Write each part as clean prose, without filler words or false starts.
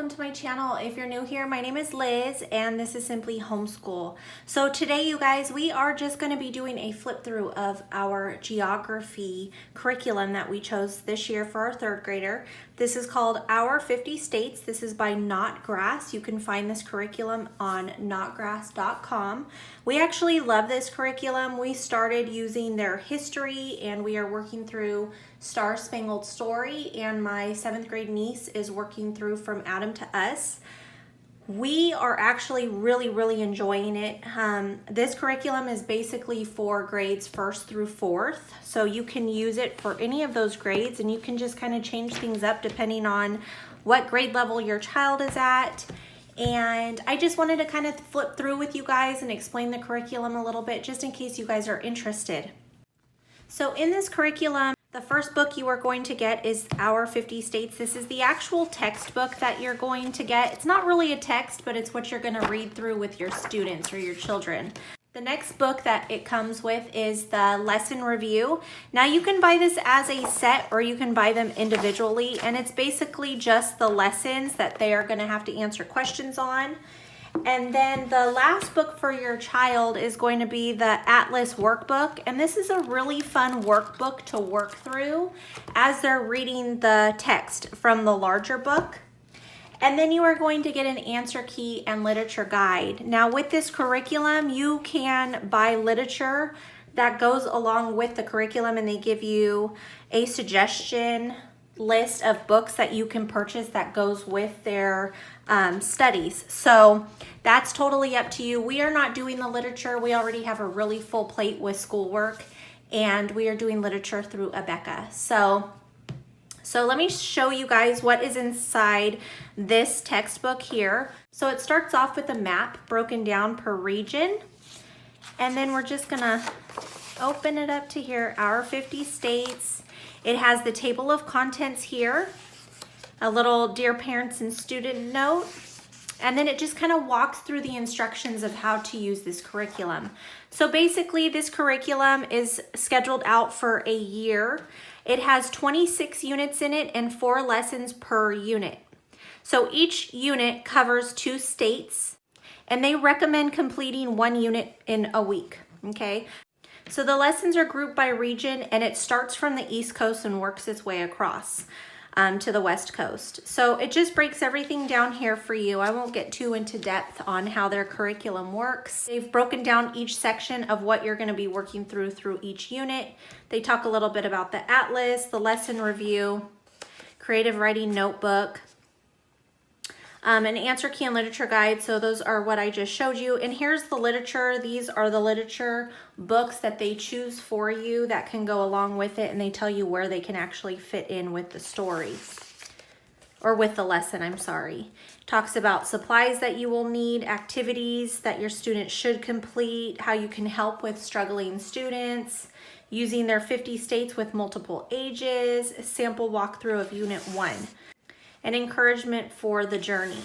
welcome to my channel. If you're new here, my name is Liz and this is Simply Homeschool. So today, you guys, we are just going to be doing a flip through of our geography curriculum that we chose this year for our third grader. This is called Our 50 States. This is by Notgrass. You can find this curriculum on notgrass.com. We actually love this curriculum. We started using their history and we are working through Star Spangled Story, and my 7th grade niece is working through From Adam to Us. We are actually really enjoying it. This curriculum is basically for grades 1st through 4th, so you can use it for any of those grades and you can just kind of change things up depending on what grade level your child is at. And I just wanted to kind of flip through with you guys and explain the curriculum a little bit just in case you guys are interested. So in this curriculum, the first book you are going to get is Our 50 States. This is the actual textbook that you're going to get. It's not really a text, but it's what you're going to read through with your students or your children. The next book that it comes with is the lesson review. Now you can buy this as a set or you can buy them individually, and it's basically just the lessons that they are going to have to answer questions on. And then the last book for your child is going to be the Atlas workbook. And this is a really fun workbook to work through as they're reading the text from the larger book. And then you are going to get an answer key and literature guide. Now with this curriculum, you can buy literature that goes along with the curriculum, and they give you a suggestion list of books that you can purchase that goes with their studies. So that's totally up to you. We are not doing the literature. We already have a really full plate with schoolwork, and we are doing literature through Abeka. So let me show you guys what is inside this textbook here. So it starts off with a map broken down per region, and then we're just gonna open it up to here, Our 50 States. It has the table of contents here, a little Dear Parents and Student note, and then it just kind of walks through the instructions of how to use this curriculum. So basically this curriculum is scheduled out for a year. It has 26 units in it and 4 lessons per unit. So each unit covers 2 states, and they recommend completing 1 unit in a week, okay? So the lessons are grouped by region, and it starts from the East Coast and works its way across to the West Coast. So it just breaks everything down here for you. I won't get too into depth on how their curriculum works. They've broken down each section of what you're going to be working through each unit. They talk a little bit about the atlas, the lesson review, creative writing notebook, an answer key and literature guide. So those are what I just showed you. And here's the literature. These are the literature books that they choose for you that can go along with it, and they tell you where they can actually fit in with the story, or with the lesson, I'm sorry. Talks about supplies that you will need, activities that your students should complete, how you can help with struggling students, using their 50 states with multiple ages, a sample walkthrough of Unit 1. An encouragement for the journey.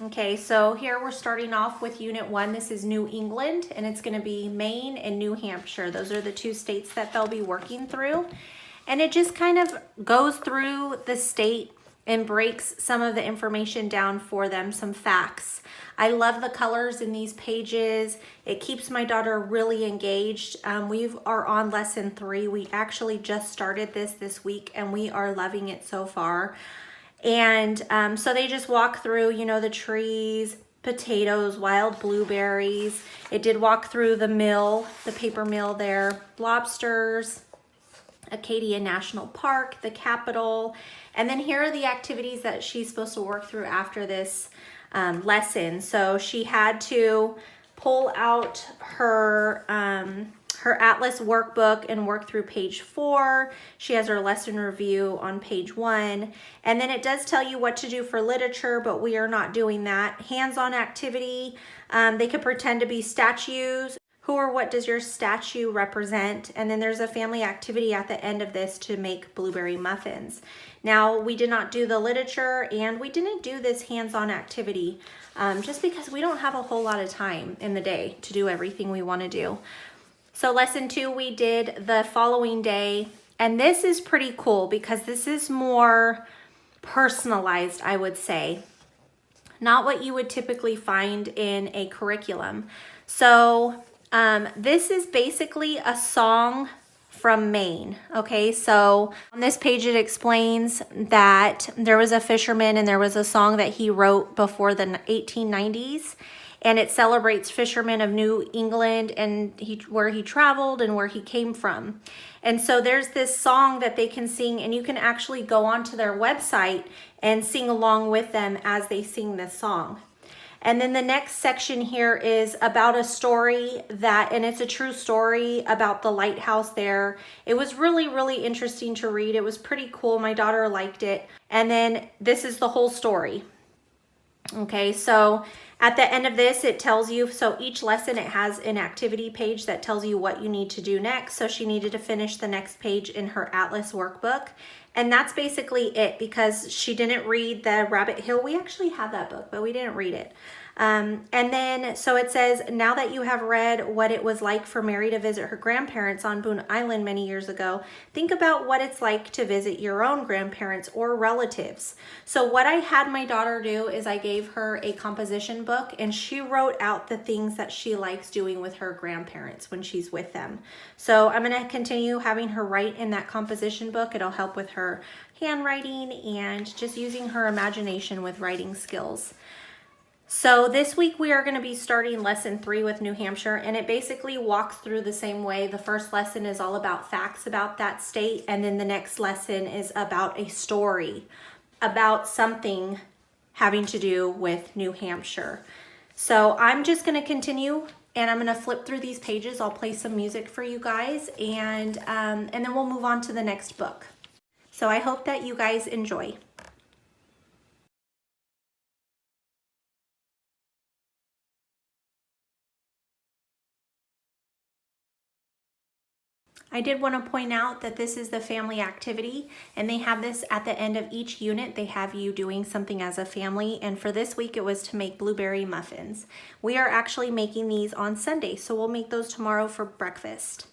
Okay, so here we're starting off with Unit 1. This is New England, and it's going to be Maine and New Hampshire. Those are the 2 states that they'll be working through. And it just kind of goes through the state and breaks some of the information down for them, some facts. I love the colors in these pages. It keeps my daughter really engaged. We are on lesson 3. We actually just started this week, and we are loving it so far. And so they just walk through, you know, the trees, potatoes, wild blueberries. It did walk through the mill, the paper mill there, lobsters, Acadia National Park, the Capitol. And then here are the activities that she's supposed to work through after this lesson. So she had to pull out her Atlas workbook and work through page 4. She has her lesson review on page 1. And then it does tell you what to do for literature, but we are not doing that. Hands-on activity. They could pretend to be statues. Who or what does your statue represent? And then there's a family activity at the end of this to make blueberry muffins. Now, we did not do the literature, and we didn't do this hands-on activity just because we don't have a whole lot of time in the day to do everything we want to do. So lesson 2 we did the following day, and this is pretty cool because this is more personalized, I would say. not what you would typically find in a curriculum. So this is basically a song from Maine. Okay, so on this page it explains that there was a fisherman and there was a song that he wrote before the 1890s, and it celebrates fishermen of New England and where he traveled and where he came from. And so there's this song that they can sing, and you can actually go onto their website and sing along with them as they sing this song. And then the next section here is about a story and it's a true story about the lighthouse there. It was really, really interesting to read. It was pretty cool. My daughter liked it. And then this is the whole story. Okay, so at the end of this, it tells you, so each lesson, it has an activity page that tells you what you need to do next. So she needed to finish the next page in her Atlas workbook. And that's basically it, because she didn't read the Rabbit Hill. We actually have that book, but we didn't read it. And then, so it says, now that you have read what it was like for Mary to visit her grandparents on Boone Island many years ago, think about what it's like to visit your own grandparents or relatives. So what I had my daughter do is I gave her a composition book, and she wrote out the things that she likes doing with her grandparents when she's with them. So I'm going to continue having her write in that composition book. It'll help with her handwriting and just using her imagination with writing skills. So this week we are going to be starting lesson 3 with New Hampshire, and it basically walks through the same way. The first lesson is all about facts about that state, and then the next lesson is about a story about something having to do with New Hampshire. So I'm just going to continue, and I'm going to flip through these pages. I'll play some music for you guys, and then we'll move on to the next book. So I hope that you guys enjoy. I did want to point out that this is the family activity, and they have this at the end of each unit. They have you doing something as a family, and for this week it was to make blueberry muffins. We are actually making these on Sunday, so we'll make those tomorrow for breakfast.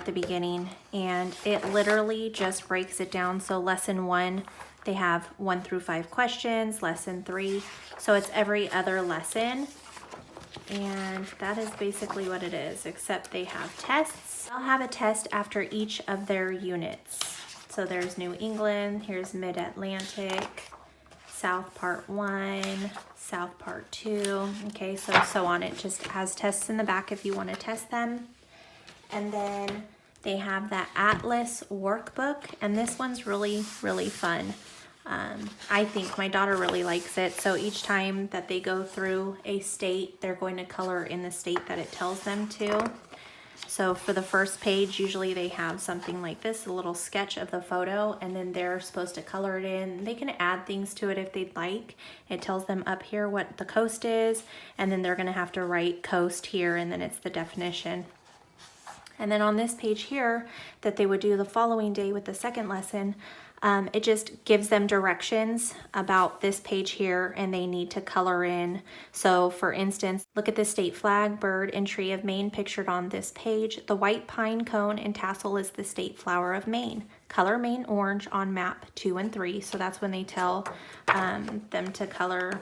at the beginning, and it literally just breaks it down. So lesson 1, they have 1 through 5 questions, lesson 3. So it's every other lesson. And that is basically what it is, except they have tests. They'll have a test after each of their units. So there's New England, here's Mid-Atlantic, South Part 1, South Part 2, okay, so on. It just has tests in the back if you want to test them. And then they have that Atlas workbook, and this one's really fun. I think my daughter really likes it. So each time that they go through a state, they're going to color in the state that it tells them to. So for the first page, usually they have something like this, a little sketch of the photo, and then they're supposed to color it in. They can add things to it if they'd like. It tells them up here what the coast is, and then they're going to have to write coast here, and then it's the definition. And then on this page here that they would do the following day with the second lesson, it just gives them directions about this page here, and they need to color in. So for instance, look at the state flag, bird, and tree of Maine pictured on this page. The white pine cone and tassel is the state flower of Maine. Color Maine orange on map 2 and 3. So that's when they tell them to color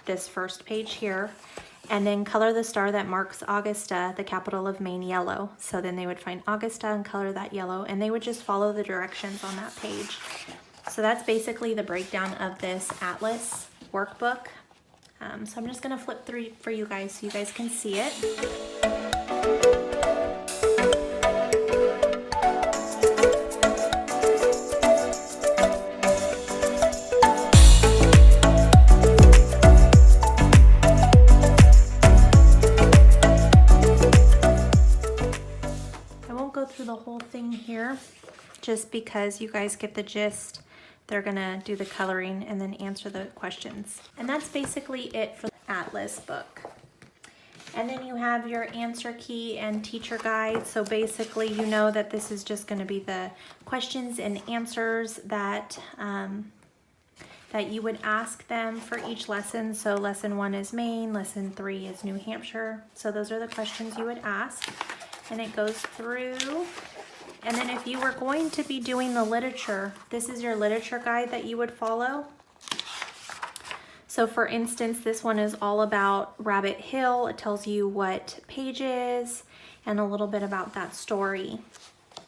this first page here. And then color the star that marks Augusta, the capital of Maine, yellow. So then they would find Augusta and color that yellow, and they would just follow the directions on that page. So that's basically the breakdown of this Atlas workbook. So I'm just gonna flip through for you guys so you guys can see it. Through the whole thing here, just because you guys get the gist. They're gonna do the coloring and then answer the questions. And that's basically it for the Atlas book. And then you have your answer key and teacher guide. So basically you know that this is just gonna be the questions and answers that that you would ask them for each lesson. So lesson 1 is Maine, lesson 3 is New Hampshire. So those are the questions you would ask. And it goes through. And then if you were going to be doing the literature, this is your literature guide that you would follow. So for instance, this one is all about Rabbit Hill. It tells you what page is and a little bit about that story. All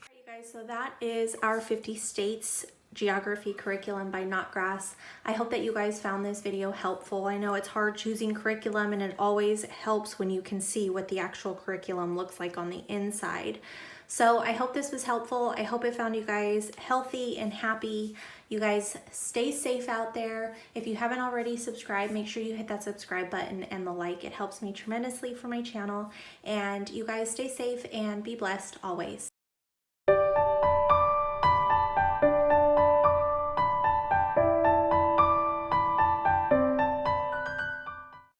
right, you guys, so that is our 50 states geography curriculum by Notgrass. I hope that you guys found this video helpful. I know it's hard choosing curriculum, and it always helps when you can see what the actual curriculum looks like on the inside. So I hope this was helpful. I hope it found you guys healthy and happy. You guys stay safe out there. If you haven't already subscribed, make sure you hit that subscribe button and the like. It helps me tremendously for my channel. And you guys stay safe and be blessed always.